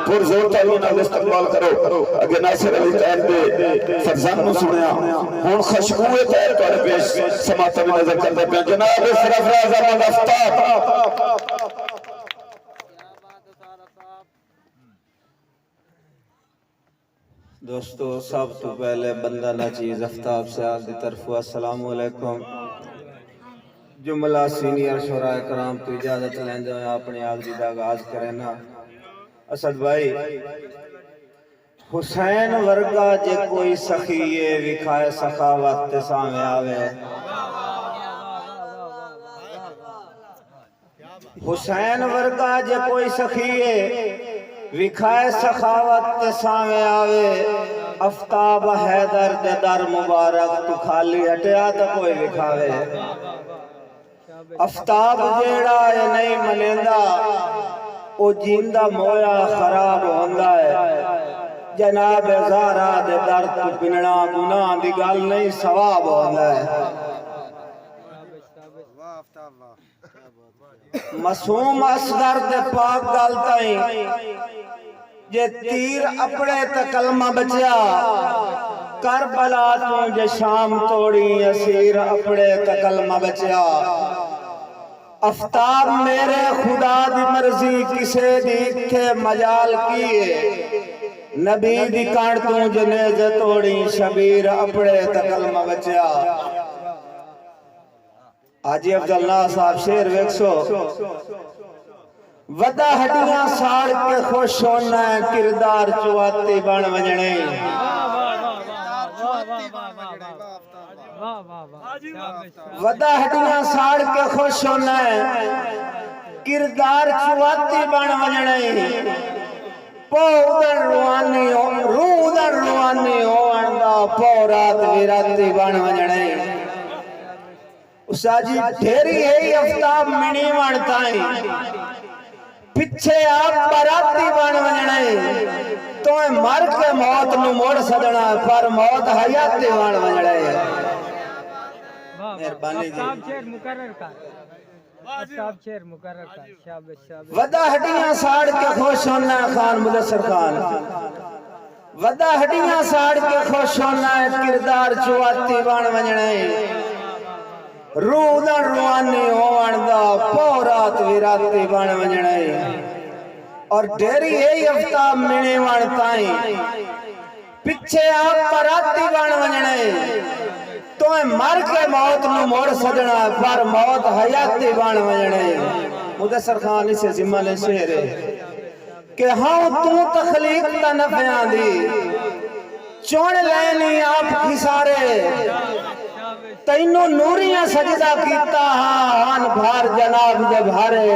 पुरजोर ताली नाल इस्तकबाल करो। अगे नासिर अली तैर दे फरजान नु सुनया हुन खुशबू तैर तोड़े पेश समात में नजर करते पे जनाब सरफराज अहमद आफ्ताब। दोस्तों सब तो पहले बंदा नचीज आफ्ताब साहब की तरफ अस्सलाम वालेकुम। जुमला सीनियर शुराए कराम तो इजाजत लेंदे हुए अपने आप की आगाज करें ना। असद भाई हुसैन वर्गा जे कोई सखीए विखाए सखावत ते सामे आवे। हुसैन वर्गा जे कोई सखीए विखाए सखावत ते सामे आवे। आफ्ताब हैदर दे दर मुबारक तू खाली हटिया तो कोई विखावे। आफ्ताब जेड़ा है नहीं मनेंदा ओ जिंदा मोया खराब होंदा है। जनाब ज़ारा दे दर तू पिनना गुनाह दी गल नहीं सवाब होंदा है। मासूम असगर दे पाक गल ताई जे तीर अपने ते कलमा बचा। करबला तू जे शाम तोड़ी असीर अपने ते कलमा बचा। आफ्ताब मेरे खुदा दी मर्जी किसे दी इत्थे मजाल की। नबी दी कांड तू जनेजे तोड़ी शबीर अपने ते कलमा बचा। हाजी अब्दुल्ला साहब शेर वेखो। वदा हड्डियां साड़ के खुश होना किरदार चुआती बन वजने। वदा हड्डियां साड़ के खुश होना किरदार चुआती बन वजने। पौधर रुआनी रूदर रुआनी होवन दा पौ रात विराती बन वजने। उसाजी ढेरी है आफ्ताब मिनी बनताई पिछे आप बराती बन वजने। तो मर के मौत नु मोड़ सदना पर मौत हयाती बन वजने। मेहरबानी वदा हड्डियां साड़ के खुश होना खान मुदस्सर खान। वदा हड्डियां साड़ के खुश होना किरदार चुआती बन वजने। रूदन रुआनी होवन दा पौ रात विराती बन वजने। और ढेरी है आफ्ताब मिने वणताई पिछे आप पराती बन वजने। तो मर के मौत नु मोड़ सजना पर मौत हयाती बन वजने। मुदस्सर खान इसे जिम्मा ले शेर के हाँ तू तखलीक दा नफियां दी चुन लेनी आप खिसारे। तैनू नूरियां सजदा कीता हान भार जनाब दे भारे।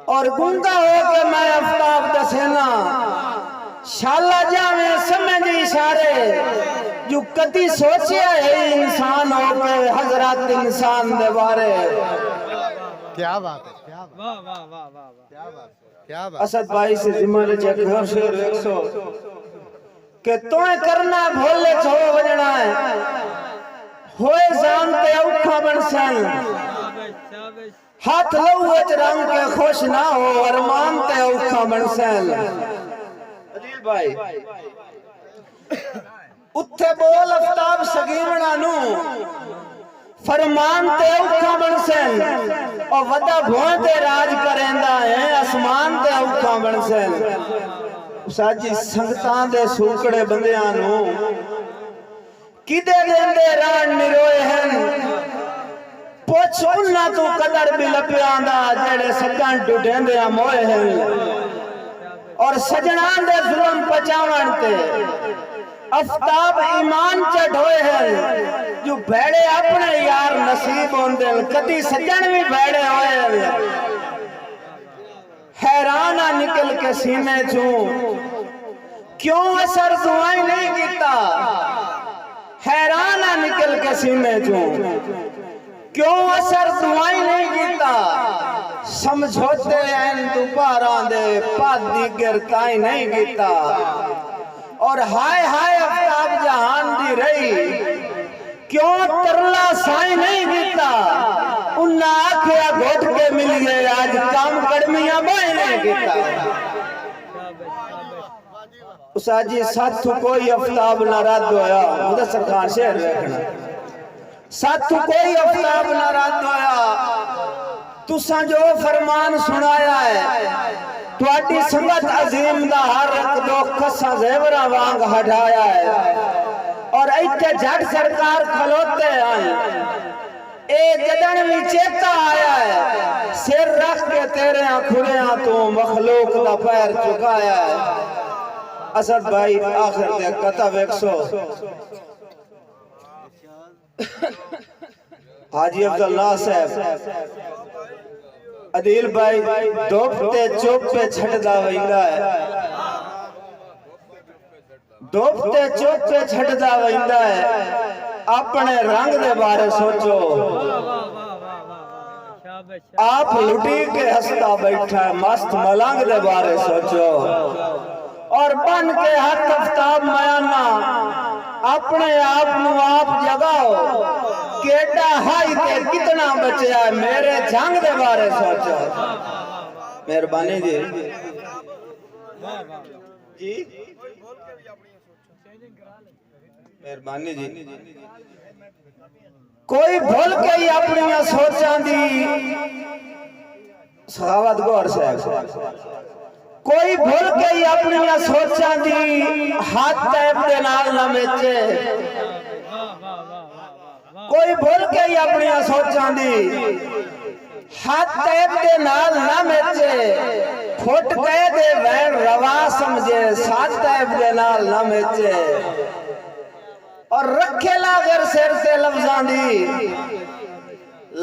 और गुंगा हो के मैं आफ्ताब दसेना शाला जावे समझ इशारे। जो कदी सोचिया है इंसान हो के हजरत इंसान दे बारे। क्या बात है, क्या वाह वाह वाह वाह क्या बात, क्या बात। असद भाई से जिम्मा ले चेक और शेर 100 के तोय करना भोले छो वजना है होए जानते औखा बनसन। हाथ लौच रंग के खुश ना हो अरमान ते औखा बनसन। अजील भाई उत्थे बोल आफ्ताब सगीरना नु फरमान ते औखा बनसन। और वदा भों ते राज करेंदा है आसमान ते औखा बनसन। साजी संगतां दे सूकड़े बंदियां नु किदे देंदे रान निरोए हैं। पुछ उन्ना तू कदर भी लपियांदा जेड़े सजन डुडेंदे मोए हैं। और सजना दे जुल्म पचावन ते आफ्ताब ईमान चढ़ोए हैं। जो भेड़े अपने यार नसीब होंदे कदी सजन भी भेड़े होए। हैरान निकल के सीने चू क्यों असर दुआई नहीं कीता। हैरान निकल के सीने चू क्यों असर दुआई नहीं कीता। समझौते हैं दोबारा दे पादी गिरताई नहीं कीता। और हाय हाय आफ्ताब जहान दी रही क्यों तरला साई नहीं कीता। उन्ना आखिया घोट के मिल गए आज काम कड़मियां बाई नहीं कीता। उसाजी साथू कोई अफ्ताब न रद्द होया मुदस्सर खान शेर रखना साथू कोई अफ्ताब न रद्द होया तुसा जो फरमान सुनाया है तुहाडी संगत अजीम दा हर एक दो खसा जेवरा वांग हटाया है और इत्थे जट सरकार खलोते हैं ए जदन भी चेता आया है सिर रख के तेरे खुरिया तू मखलूक दा पैर चुकाया है असद भाई आखिर दे कता 100 हाजी अब्दुल्ला साहब अदील भाई दोपते चुप पे छटदा वैंदा है दोपते चुप पे छटदा वैंदा है अपने रंग दे बारे सोचो आप लुटी के हंसता बैठा है मस्त मलंग दे बारे सोचो और बन के हथ अफ्ताब मयाना अपने आप नु आप जगाओ केडा हाई ते कितना बचा है मेरे जंग दे बारे सोचो मेहरबानी जी जी मेहरबानी जी कोई भूल के ही अपनी सोचां दी सखावत गौर साहब कोई भूल के ही अपनी सोचां दी हाथ टैप दे नाल ना मेचे कोई भूल के ही अपनी सोचां दी हाथ टैप दे नाल ना मेचे फुट गए दे वैन रवा समझे साथ टैप दे नाल ना मेचे और रखे लागर सिर से लफ्जां दी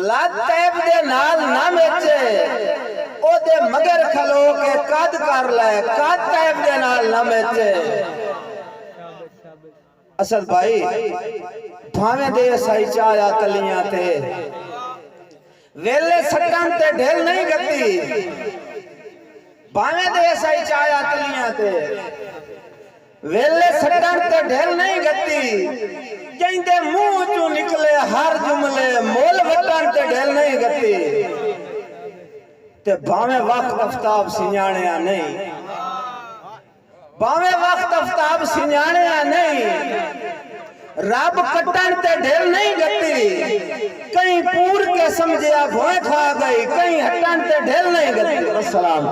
लात टैप दे नाल ना मेचे ओदे मगर खलो के कद कर ले कद टैप दे नाल ना मेचे असद भाई भावे दे सही चाया तलियां ते वेले सटन ते ढेल नहीं गती भावे दे सही चाया तलियां ते वेले सटन ते ढेल नहीं गती जिंदे मुंह चों निकले हर जुमले मोल वटन ते ढेल नहीं गती ते भावे वक्त अफ्ताब सिंजाणिया नहीं भावे वक्त अफ्ताब सिंजाणिया नहीं रब कटन ते ढेल नहीं गती कहीं पूर के समझिया भोए खा गई कहीं हटन ते ढेल नहीं गती। अस्सलाम।